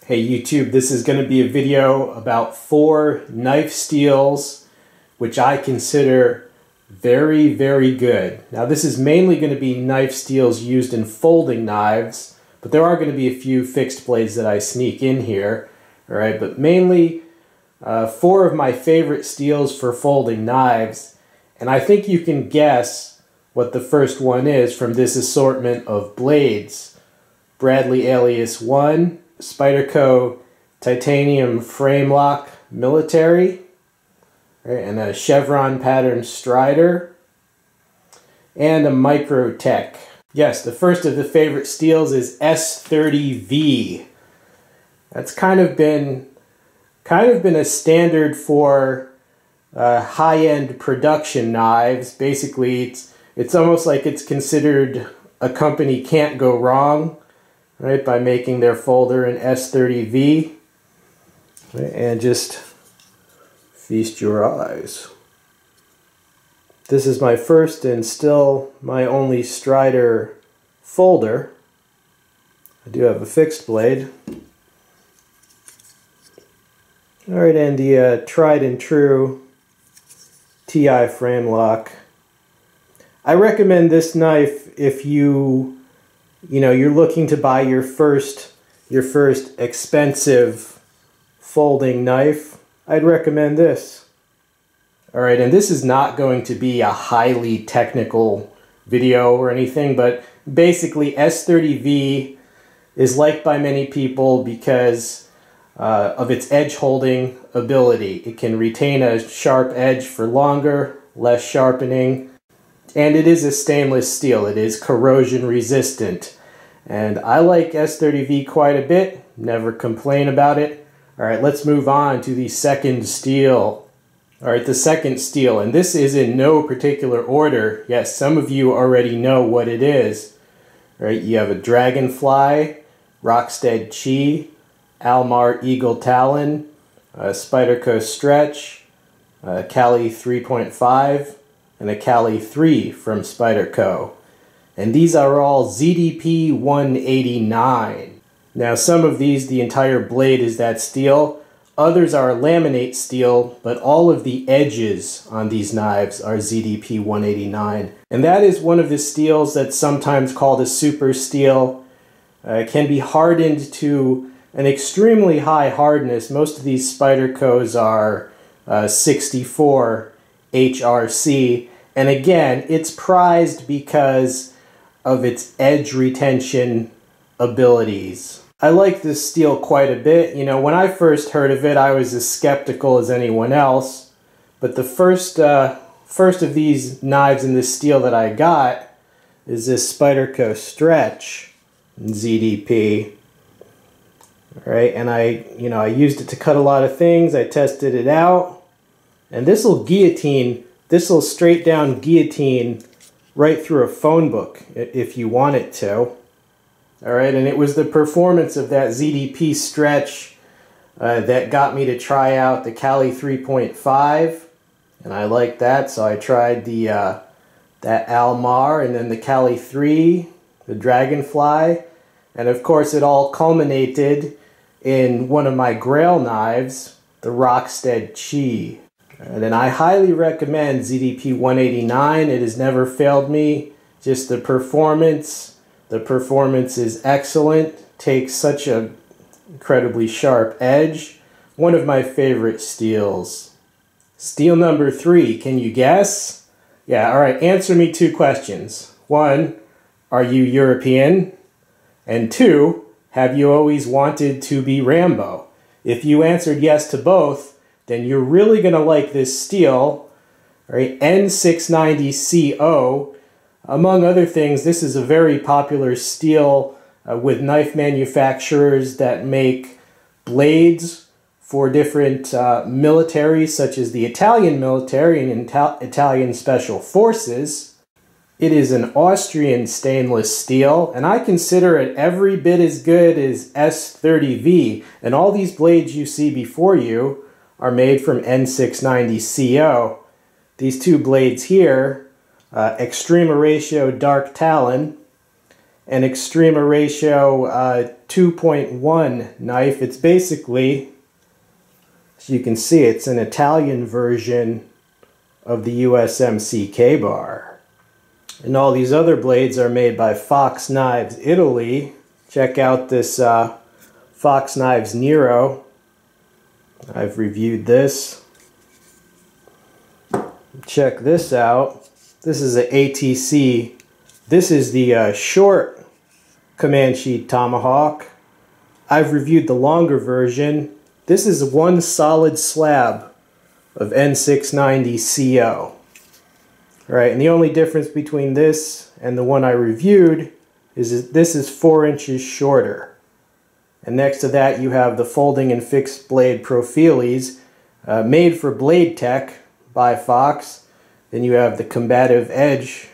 Hey YouTube, this is going to be a video about 4 knife steels which I consider very, very good. Now this is mainly going to be knife steels used in folding knives, but there are going to be a few fixed blades that I sneak in here. Alright, but mainly 4 of my favorite steels for folding knives, and I think you can guess what the first one is from this assortment of blades. Bradley Alias 1, Spyderco Titanium Frame Lock Military, right, and a chevron pattern Strider, and a Microtech. Yes, the first of the favorite steels is S30V. That's kind of been a standard for high-end production knives. Basically, it's almost like it's considered a company can't go wrong, right, by making their folder an S30V, right, and just feast your eyes. This is my first and still my only Strider folder. I do have a fixed blade. Alright, and the tried and true TI frame lock. I recommend this knife if you're looking to buy your first expensive folding knife. I'd recommend this. Alright, and this is not going to be a highly technical video or anything, but basically S30V is liked by many people because of its edge holding ability. It can retain a sharp edge for longer, less sharpening, and it is a stainless steel. It is corrosion resistant. And I like S30V quite a bit, never complain about it. Alright, let's move on to the second steel. Alright, the second steel, and this is in no particular order. Yes, some of you already know what it is. Alright, you have a Dragonfly, Rockstead Chi, Almar Eagle Talon, Spyderco Stretch, Cali 3.5, and a Cali 3 from Spyderco. And these are all ZDP 189. Now some of these, the entire blade is that steel. Others are laminate steel, but all of the edges on these knives are ZDP 189. And that is one of the steels that's sometimes called a super steel. It can be hardened to an extremely high hardness. Most of these Spydercos are 64 HRC. And again, it's prized because of its edge retention abilities. I like this steel quite a bit. You know, when I first heard of it, I was as skeptical as anyone else. But the first of these knives in this steel that I got is this Spyderco Stretch ZDP. All right, and I used it to cut a lot of things. I tested it out, and this will straight down guillotine right through a phone book if you want it to. Alright, and it was the performance of that ZDP Stretch that got me to try out the Cali 3.5, and I liked that, so I tried that Almar, and then the Cali 3, the Dragonfly, and of course it all culminated in one of my Grail knives, the Rockstead Chi. And then I highly recommend ZDP 189. It has never failed me. Just the performance. The performance is excellent. Takes such an incredibly sharp edge. One of my favorite steels. Steel number 3. Can you guess? Yeah, alright. Answer me 2 questions. 1, are you European? And 2, have you always wanted to be Rambo? If you answered yes to both, then you're really going to like this steel, right? N690CO. Among other things, this is a very popular steel with knife manufacturers that make blades for different militaries, such as the Italian military and Italian special forces. It is an Austrian stainless steel, and I consider it every bit as good as S30V. And all these blades you see before you are made from N690CO. These 2 blades here, Extrema Ratio Dark Talon an Extrema ratio 2.1 knife. It's basically, as you can see, it's an Italian version of the USMC bar. And all these other blades are made by Fox Knives Italy. Check out this Fox Knives Nero. I've reviewed this. Check this out. This is an ATC. This is the short command sheet tomahawk. I've reviewed the longer version. This is one solid slab of N690 CO. Right, and the only difference between this and the one I reviewed is this is 4 inches shorter. And next to that you have the folding and fixed blade Profiles, made for Blade Tech by Fox. Then you have the Combative Edge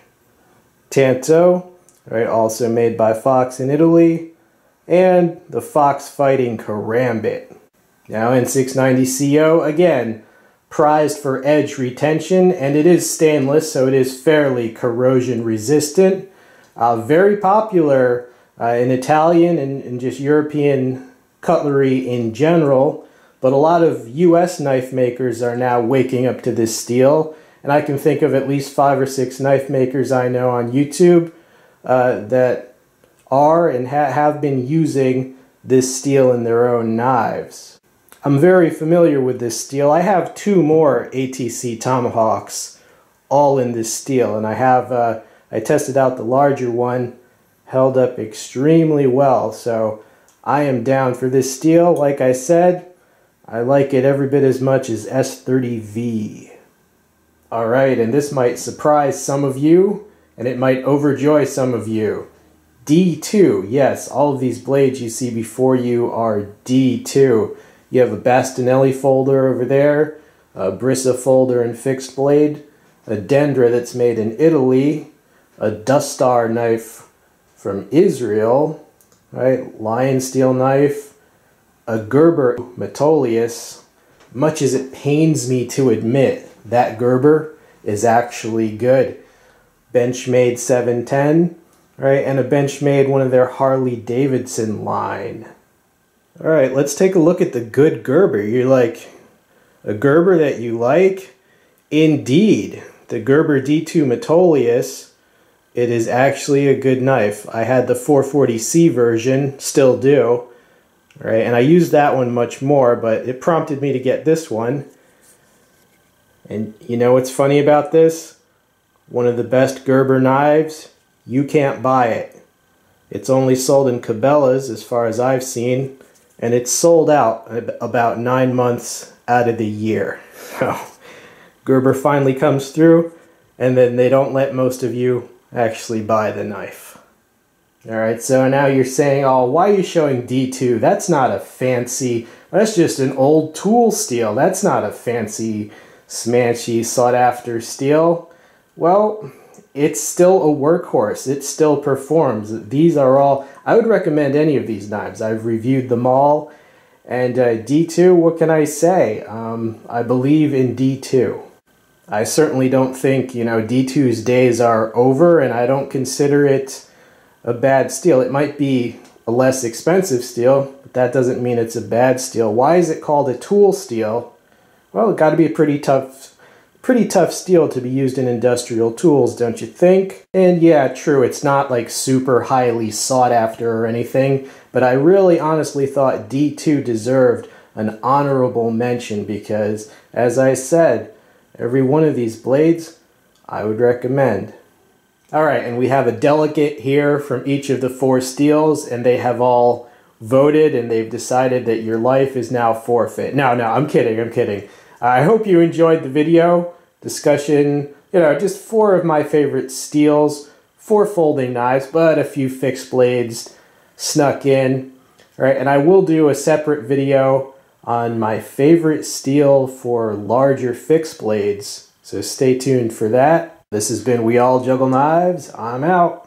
Tanto, right, also made by Fox in Italy, and the Fox Fighting Karambit. Now N690 CO, again, prized for edge retention, and it is stainless, so it is fairly corrosion resistant. Very popular in Italian and just European cutlery in general, but a lot of US knife makers are now waking up to this steel, and I can think of at least 5 or 6 knife makers I know on YouTube that are and have been using this steel in their own knives. I'm very familiar with this steel. I have 2 more ATC tomahawks all in this steel, and I tested out the larger one, held up extremely well, so I am down for this steel. Like I said, I like it every bit as much as S30V. Alright, and this might surprise some of you, and it might overjoy some of you. D2, yes, all of these blades you see before you are D2. You have a Bastinelli folder over there, a Brissa folder and fixed blade, a Dendra that's made in Italy, a Dustar knife from Israel, right? Lion steel knife, a Gerber Metolius. Much as it pains me to admit, that Gerber is actually good. Benchmade 710, right? And a Benchmade one of their Harley Davidson line. Alright, let's take a look at the good Gerber. You're like, a Gerber that you like? Indeed, the Gerber D2 Metolius, it is actually a good knife. I had the 440C version, still do, right? And I used that one much more, but it prompted me to get this one. And you know what's funny about this? One of the best Gerber knives, you can't buy it. It's only sold in Cabela's as far as I've seen. And it's sold out about 9 months out of the year. So Gerber finally comes through, and then they don't let most of you actually buy the knife. Alright, so now you're saying, oh, why are you showing D2? That's not a fancy, that's just an old tool steel. That's not a fancy, smanchy, sought-after steel. Well, it's still a workhorse. It still performs. These are all, I would recommend any of these knives. I've reviewed them all. And D2, what can I say? I believe in D2. I certainly don't think, you know, D2's days are over, and I don't consider it a bad steel. It might be a less expensive steel, but that doesn't mean it's a bad steel. Why is it called a tool steel? Well, it got to be a pretty tough steel to be used in industrial tools, don't you think? And yeah, true, it's not like super highly sought after or anything, but I really honestly thought D2 deserved an honorable mention because, as I said, every one of these blades I would recommend. Alright, and we have a delegate here from each of the 4 steels, and they have all voted and they've decided that your life is now forfeit. No, I'm kidding. I hope you enjoyed the video discussion, you know, just 4 of my favorite steels, 4 folding knives, but a few fixed blades snuck in. All right, and I will do a separate video on my favorite steel for larger fixed blades, so stay tuned for that. This has been We All Juggle Knives. I'm out.